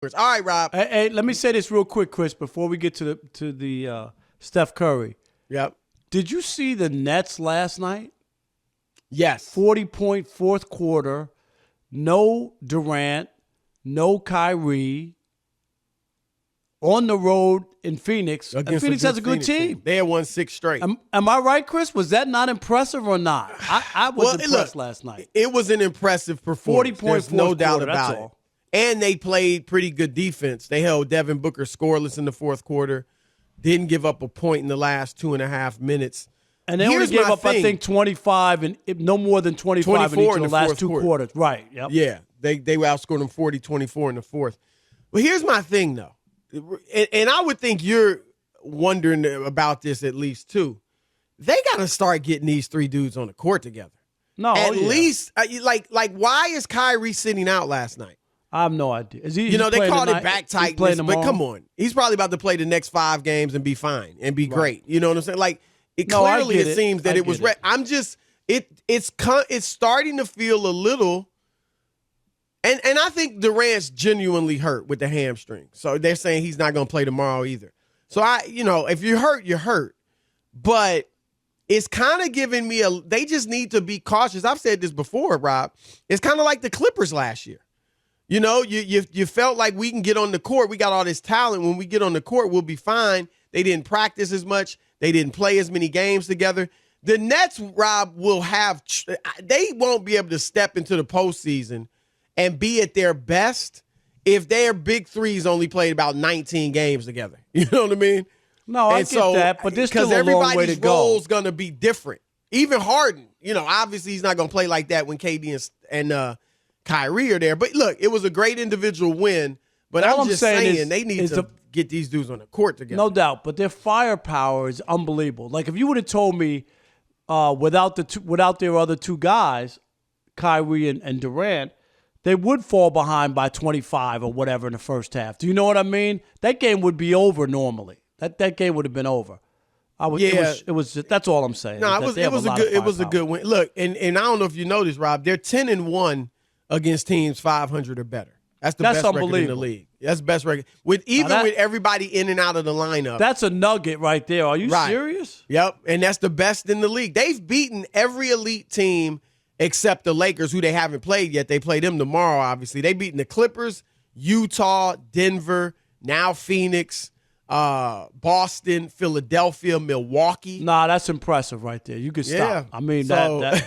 All right, Rob. Hey, let me say this real quick, Chris, before we get to the Steph Curry. Yep. Did you see the Nets last night? Yes. 40-point fourth quarter. No Durant, no Kyrie. On the road in Phoenix. And Phoenix has a good team. They had won 6 straight. Am I right, Chris? Was that not impressive or not? I was impressed last night. It was an impressive performance. 40-point There's no doubt quarter, about it. And they played pretty good defense. They held Devin Booker scoreless in the fourth quarter. Didn't give up a point in the last 2.5 minutes. And they only gave up, I think, 25 and no more than 25 in each of the last 2 quarters. Right. Yep. Yeah. They outscored them 40-24 in the fourth. But here's my thing, though. And I would think you're wondering about this at least, too. They got to start getting these 3 dudes on the court together. No, At least, like, why is Kyrie sitting out last night? I have no idea. They called it back tightness, but come on. He's probably about to play the next 5 games and be fine and be great. You know what I'm saying? Like, it seems that it was I'm just it's starting to feel a little and I think Durant's genuinely hurt with the hamstring. So they're saying he's not going to play tomorrow either. So if you're hurt, you're hurt. But it's kind of giving me they just need to be cautious. I've said this before, Rob. It's kind of like the Clippers last year. You know, you felt like we can get on the court. We got all this talent. When we get on the court, we'll be fine. They didn't practice as much. They didn't play as many games together. The Nets, Rob, they won't be able to step into the postseason and be at their best if their big threes only played about 19 games together. You know what I mean? No, I get that, but there's still a long way to go. Because everybody's role is going to be different. Even Harden, obviously he's not going to play like that when KD and Kyrie are there. But look, it was a great individual win. But I'm just saying they need to get these dudes on the court together. No doubt. But their firepower is unbelievable. Like if you would have told me without their other 2 guys, Kyrie and Durant, they would fall behind by 25 or whatever in the first half. Do you know what I mean? That game would be over normally. That game would have been over. It was that's all I'm saying. No, it was a good win. Look, and I don't know if you noticed, Rob, they're 10-1 against teams 500 or better. That's the best record in the league. That's the best record. With everybody in and out of the lineup. That's a nugget right there. Are you serious? Yep, and that's the best in the league. They've beaten every elite team except the Lakers, who they haven't played yet. They play them tomorrow, obviously. They've beaten the Clippers, Utah, Denver, now Phoenix, Boston, Philadelphia, Milwaukee. Nah, that's impressive right there. You can stop. Yeah. I mean, well,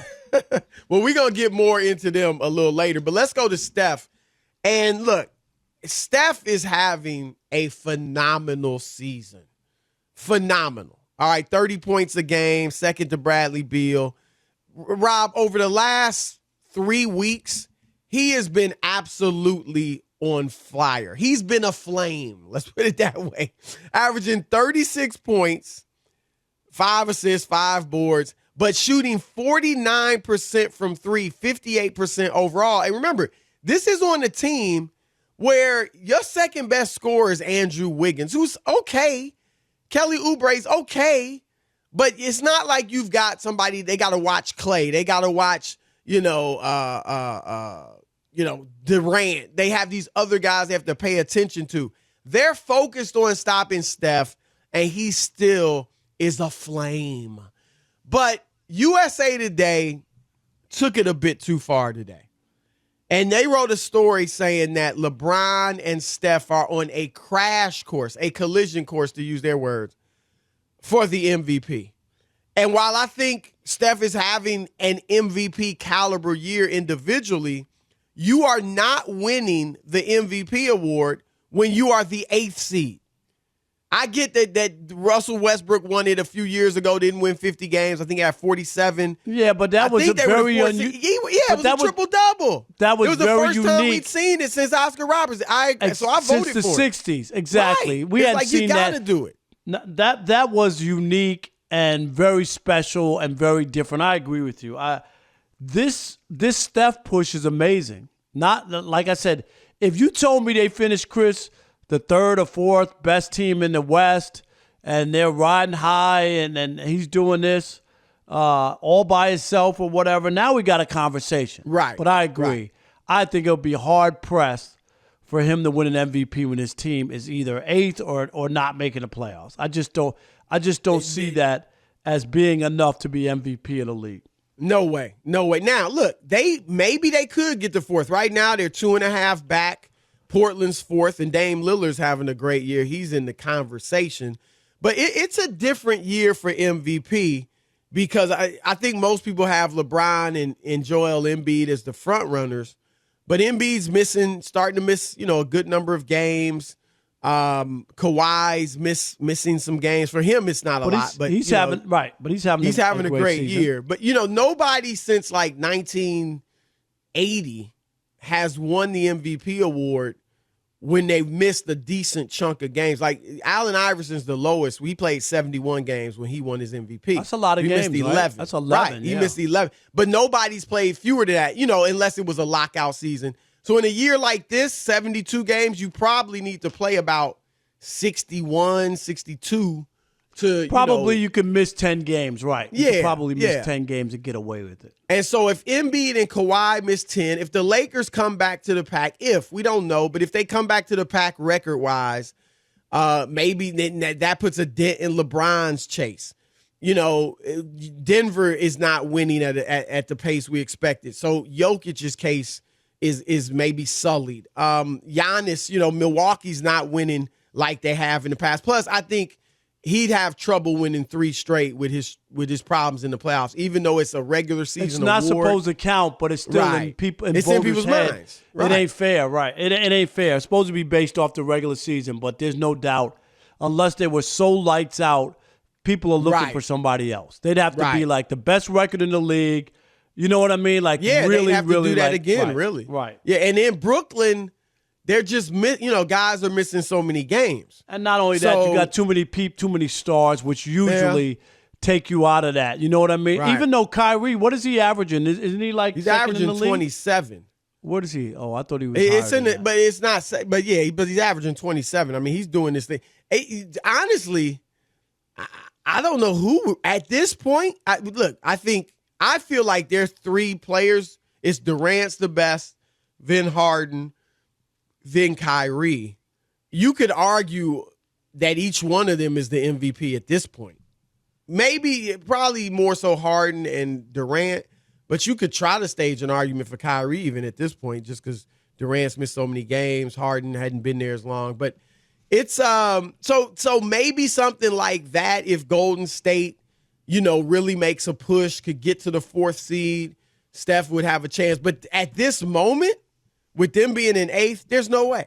we're going to get more into them a little later, but let's go to Steph. And look, Steph is having a phenomenal season. Phenomenal. All right, 30 points a game, second to Bradley Beal. Rob, over the last 3 weeks, he has been absolutely on fire. He's been a flame, let's put it that way. Averaging 36 points, 5 assists, 5 boards, but shooting 49% from 3, 58% overall. And remember, this is on a team where your second best scorer is Andrew Wiggins, who's okay. Kelly Oubre's okay, but it's not like you've got somebody, they got to watch Clay. They got to watch, Durant. They have these other guys they have to pay attention to. They're focused on stopping Steph, and he still is a flame. But USA Today took it a bit too far today. And they wrote a story saying that LeBron and Steph are on a crash course, a collision course, to use their words, for the MVP. And while I think Steph is having an MVP caliber year individually, you are not winning the MVP award when you are the 8th seed. I get that Russell Westbrook won it a few years ago, didn't win 50 games. I think he had 47. Yeah, but that was a very unusual. It was a triple-double. That was very unique. It was the first time we'd seen it since Oscar Robertson. So I voted for it. Since the 60s, exactly. Right. We hadn't seen that. You got to do it. That was unique and very special and very different. I agree with you. This Steph push is amazing. Not like I said, if you told me they finished, Chris, the 3rd or 4th best team in the West, and they're riding high, and he's doing this all by himself or whatever, now we got a conversation. Right. But I agree. Right. I think it'll be hard-pressed for him to win an MVP when his team is either eighth or not making the playoffs. I just don't see that as being enough to be MVP of the league. No way. Now, look, maybe they could get to fourth. Right now, they're 2.5 back. Portland's fourth, and Dame Lillard's having a great year. He's in the conversation. But it's a different year for MVP because I think most people have LeBron and Joel Embiid as the front runners. But Embiid's starting to miss, a good number of games. Kawhi's missing some games. For him, it's not a lot. But he's having a great year. But nobody since like 1980 has won the MVP award when they've missed a decent chunk of games. Like Allen Iverson's the lowest. We played 71 games when he won his MVP. That's a lot of games. He missed 11. Right? That's 11. Right. He missed 11. But nobody's played fewer than that, unless it was a lockout season. So in a year like this, 72 games, you probably need to play about 61, 62 to probably you could miss 10 games, right? You could probably miss yeah. 10 games and get away with it. And so if Embiid and Kawhi miss 10, if the Lakers come back to the pack, we don't know, but if they come back to the pack record-wise, maybe that puts a dent in LeBron's chase. Denver is not winning at the pace we expected. So Jokic's case is maybe sullied. Giannis, Milwaukee's not winning like they have in the past. Plus, I think he'd have trouble winning 3 straight with his problems in the playoffs, even though it's a regular season It's not award. supposed to count, but it's still in people's head. minds. Right. It ain't fair, right? It ain't fair. It's supposed to be based off the regular season, but there's no doubt, unless they were so lights out, people are looking for somebody else. They'd have to be like the best record in the league. You know what I mean? Like really, they have to really do that like, again, right, really. Right. Yeah, and in Brooklyn, they're just guys are missing so many games. And not only that, you got too many stars, which usually take you out of that. You know what I mean? Right. Even though Kyrie, what is he averaging? Isn't he like he's second averaging in the league? 27? What is he? Oh, I thought he was. It's in it, but it's not. But he's averaging 27. I mean, he's doing this thing. Honestly, I don't know who at this point. I feel like there's 3 players. It's Durant's the best, then Harden, then Kyrie. You could argue that each one of them is the MVP at this point. Probably more so Harden and Durant, but you could try to stage an argument for Kyrie even at this point, just because Durant's missed so many games, Harden hadn't been there as long. But it's so maybe something like that if Golden State, really makes a push, could get to the 4th seed, Steph would have a chance. But at this moment, with them being in 8th, there's no way.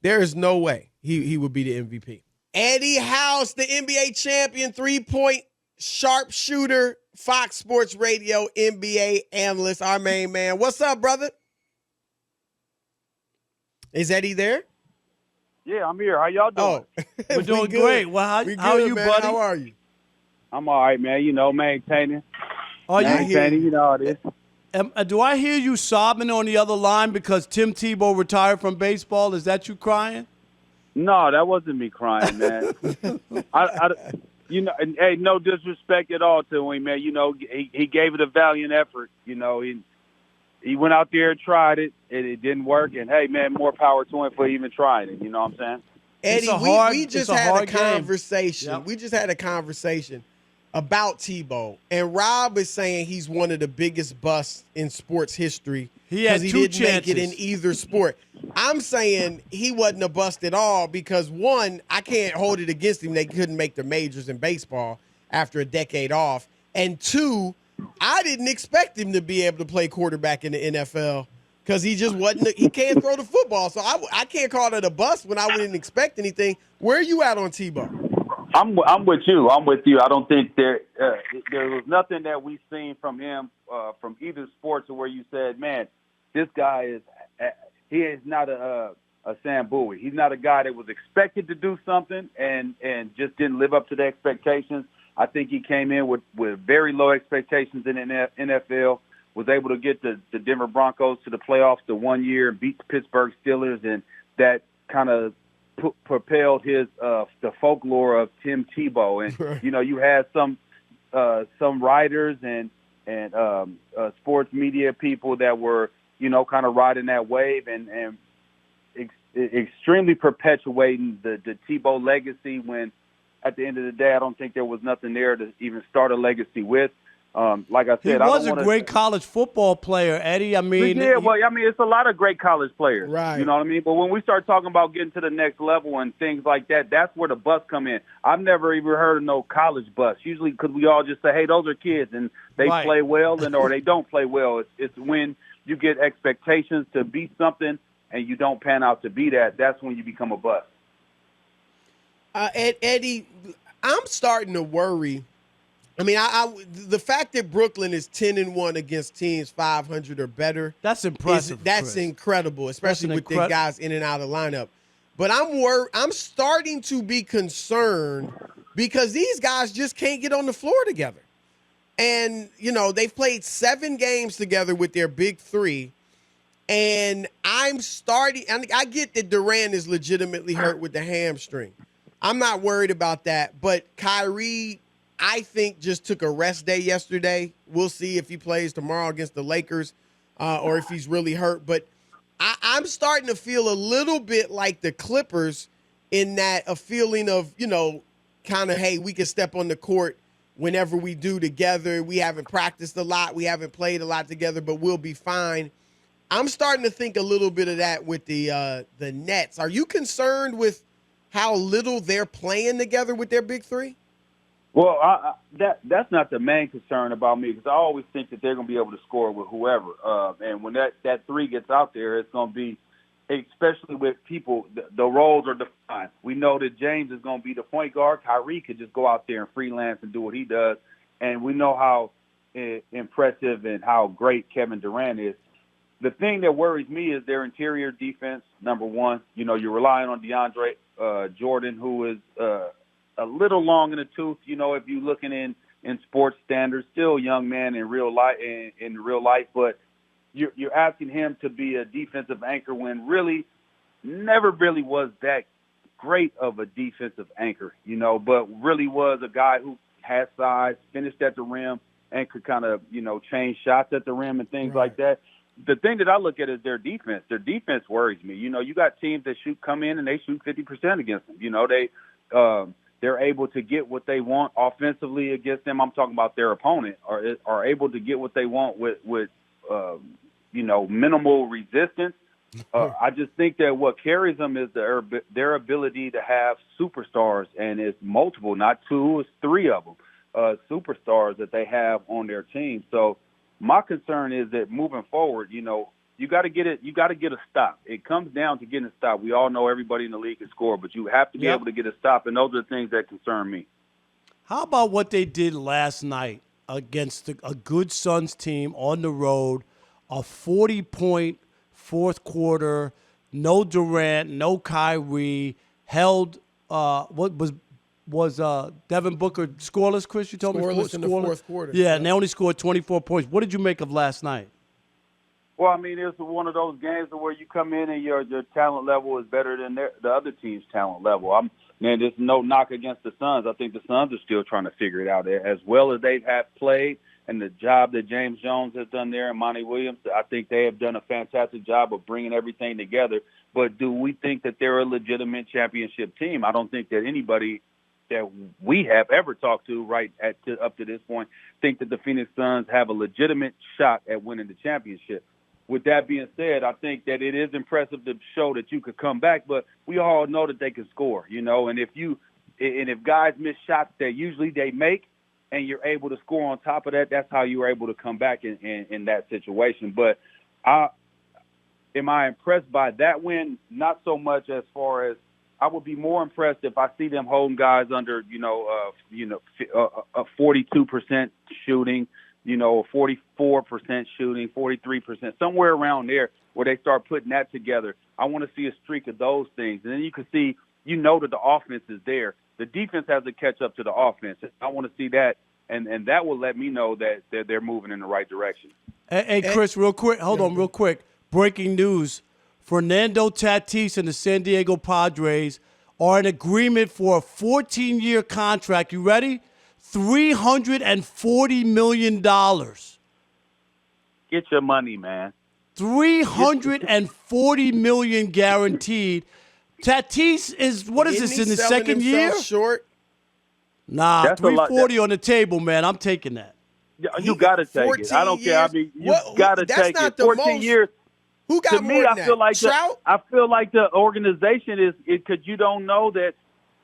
There is no way he would be the MVP. Eddie House, the NBA champion, 3-point sharpshooter, Fox Sports Radio NBA analyst, our main man. What's up, brother? Is Eddie there? Yeah, I'm here. How y'all doing? We're doing great. Well, how are you, man? buddy? How are you? I'm all right, man. Maintaining. Maintaining, all this. Do I hear you sobbing on the other line because Tim Tebow retired from baseball? Is that you crying? No, that wasn't me crying, man. And, hey, no disrespect at all to him, man. He gave it a valiant effort. He went out there and tried it, and it didn't work. And, hey, man, more power to him for even trying it. You know what I'm saying? Eddie, we just had a conversation. Yep. We just had a conversation about Tebow, and Rob is saying he's one of the biggest busts in sports history because he two didn't chances. make it in either sport. I'm saying he wasn't a bust at all because, one, I can't hold it against him. They couldn't make the majors in baseball after a decade off. And 2, I didn't expect him to be able to play quarterback in the NFL because he just wasn't. He can't throw the football. So I can't call it a bust when I wouldn't expect anything. Where are you at on Tebow? I'm with you. I don't think there was nothing that we've seen from him from either sport to where you said, man, this guy he is not a Sam Bowie. He's not a guy that was expected to do something and just didn't live up to the expectations. I think he came in with very low expectations in the NFL, was able to get the Denver Broncos to the playoffs the one year and beat the Pittsburgh Steelers, and that kind of propelled his the folklore of Tim Tebow. And you had some writers and sports media people that were kind of riding that wave and extremely perpetuating the Tebow legacy when, at the end of the day, I don't think there was nothing there to even start a legacy with. Like I said, he was a great college football player, Eddie. I mean, it's a lot of great college players. Right. You know what I mean? But when we start talking about getting to the next level and things like that, that's where the bust come in. I've never even heard of no college bust. Usually, because we all just say, "Hey, those are kids and they play well," or they don't play well. It's when you get expectations to be something and you don't pan out to be that. That's when you become a bust. Eddie, I'm starting to worry. I mean, the fact that Brooklyn is 10-1 against teams 500 or better. That's impressive. That's incredible, especially with the guys in and out of lineup. But I'm starting to be concerned because these guys just can't get on the floor together. And, they've played 7 games together with their big three. And I get that Durant is legitimately hurt with the hamstring. I'm not worried about that. But Kyrie, I think, just took a rest day yesterday. We'll see if he plays tomorrow against the Lakers or if he's really hurt. But I'm starting to feel a little bit like the Clippers in that a feeling of, kind of, hey, we can step on the court whenever we do together. We haven't practiced a lot. We haven't played a lot together, but we'll be fine. I'm starting to think a little bit of that with the Nets. Are you concerned with how little they're playing together with their big three? Well, that's not the main concern about me because I always think that they're going to be able to score with whoever. And when that three gets out there, it's going to be, especially with people, the roles are defined. We know that James is going to be the point guard. Kyrie could just go out there and freelance and do what he does. And we know how impressive and how great Kevin Durant is. The thing that worries me is their interior defense, number one. You're relying on DeAndre Jordan, who is a little long in the tooth, if you're looking in sports standards, still a young man in real life, but you're asking him to be a defensive anchor when really never really was that great of a defensive anchor, but really was a guy who had size, finished at the rim, and could kind of, change shots at the rim and things like that. The thing that I look at is their defense. Their defense worries me. You got teams that come in and they shoot 50% against them. They're able to get what they want offensively against them. I'm talking about their opponent, are able to get what they want with minimal resistance. I just think that what carries them is their ability to have superstars, and it's multiple, not 2, it's 3 of them, superstars that they have on their team. So my concern is that moving forward, you got to get it. You got to get a stop. It comes down to getting a stop. We all know everybody in the league can score, but you have to be able to get a stop, and those are the things that concern me. How about what they did last night against a good Suns team on the road? A 40-point fourth quarter, no Durant, no Kyrie, held what was Devin Booker scoreless, Chris? You told me scoreless in the fourth quarter. Yeah, and they only scored 24 points. What did you make of last night? Well, I mean, it's one of those games where you come in and your talent level is better than the other team's talent level. There's no knock against the Suns. I think the Suns are still trying to figure it out. As well as they have played and the job that James Jones has done there and Monty Williams, I think they have done a fantastic job of bringing everything together. But do we think that they're a legitimate championship team? I don't think that anybody that we have ever talked to up to this point think that the Phoenix Suns have a legitimate shot at winning the championship. With that being said, I think that it is impressive to show that you could come back, but we all know that they can score, and if guys miss shots that usually they make and you're able to score on top of that, that's how you were able to come back in that situation. But am I impressed by that win? Not so much, as far as I would be more impressed if I see them holding guys under, a 42% shooting, 44% shooting, 43%, somewhere around there where they start putting that together. I want to see a streak of those things. And then you can see, that the offense is there. The defense has to catch up to the offense. I want to see that, and that will let me know that they're moving in the right direction. Hey, Chris, real quick. Hold on real quick. Breaking news. Fernando Tatis and the San Diego Padres are in agreement for a 14-year contract. You ready? $340 million. Get your money, man. $340 million guaranteed. Tatis is in his second year? Short. Nah, That's 340 on the table, man. I'm taking that. You got to take it. I don't care. I mean, you got to take it. 14 years. Who got to more me, than I feel that? like Trout? I feel like the organization is because you don't know that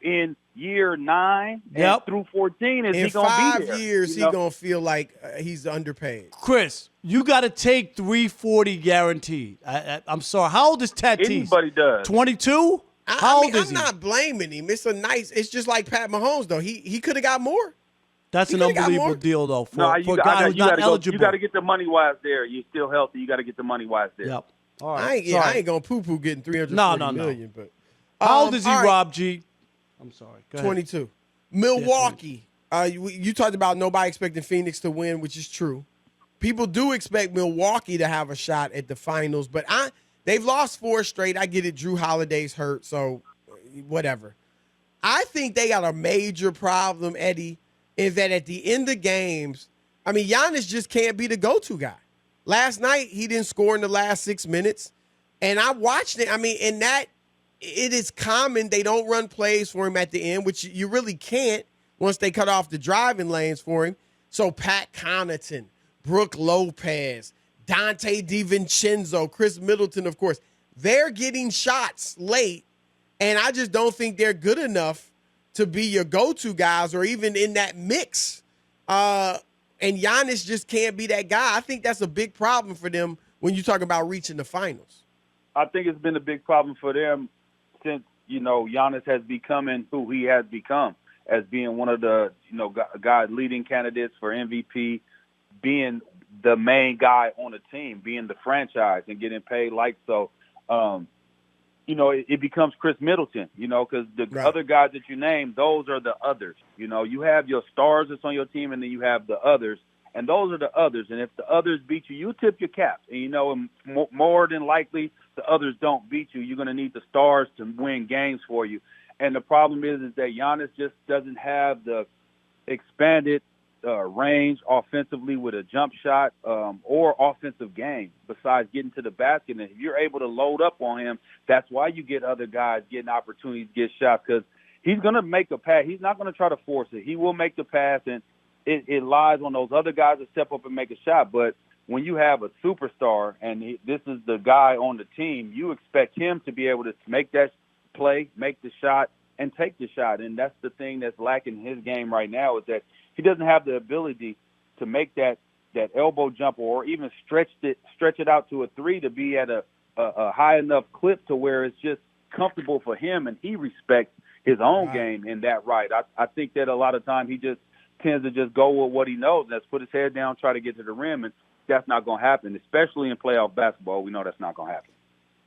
in year 9 and through 14 is he going to be there. In 5 years, he's going to feel like he's underpaid. Chris, you got to take 340 guaranteed. I'm sorry. How old is Tatis? Anybody does. 22? How old is he? I'm not blaming him. It's just like Pat Mahomes, though. He could have got more. That's an unbelievable deal, though, for a guy who's not eligible. You got to get the money wise there. You're still healthy. You got to get the money wise there. Yep. All right. I ain't going to poo-poo getting $340 million. But, how old is he, Rob G? I'm sorry. Go ahead. 22. Milwaukee. You talked about nobody expecting Phoenix to win, which is true. People do expect Milwaukee to have a shot at the finals, but they've lost 4 straight. I get it. Drew Holiday's hurt, so whatever. I think they got a major problem, Eddie, is that at the end of games, Giannis just can't be the go-to guy. Last night, he didn't score in the last 6 minutes, and I watched it. It is common they don't run plays for him at the end, which you really can't once they cut off the driving lanes for him. So Pat Connaughton, Brooke Lopez, Dante DiVincenzo, Chris Middleton, of course, they're getting shots late, and I just don't think they're good enough to be your go-to guys or even in that mix. And Giannis just can't be that guy. I think that's a big problem for them when you talk about reaching the finals. I think it's been a big problem for them since, Giannis has becoming who he has become as being one of the, guys leading candidates for MVP, being the main guy on the team, being the franchise and getting paid like so. It becomes Chris Middleton, because the other guys that you name, those are the others. You have your stars that's on your team, and then you have the others, and those are the others. And if the others beat you, you tip your caps. And, and more than likely the others don't beat you. You're going to need the stars to win games for you. And the problem is that Giannis just doesn't have the expanded range offensively with a jump shot or offensive game besides getting to the basket. And if you're able to load up on him, that's why you get other guys getting opportunities to get shots, because he's going to make a pass. He's not going to try to force it. He will make the pass, and it lies on those other guys to step up and make a shot. But when you have a superstar and this is the guy on the team, you expect him to be able to make that play, make the shot, and take the shot. And that's the thing that's lacking in his game right now, is that he doesn't have the ability to make that elbow jumper or even stretch it out to a 3 to be at a high enough clip to where it's just comfortable for him and he respects his own game in that right. I think that a lot of times he just tends to just go with what he knows, and that's put his head down, try to get to the rim, and that's not going to happen, especially in playoff basketball. We know that's not going to happen.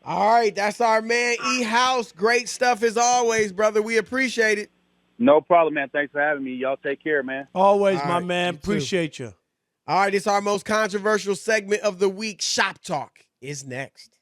All right, that's our man E. House. Great stuff as always, brother. We appreciate it. No problem, man. Thanks for having me. Y'all take care, man. Always, my man. Appreciate you. All right, it's our most controversial segment of the week. Shop Talk is next.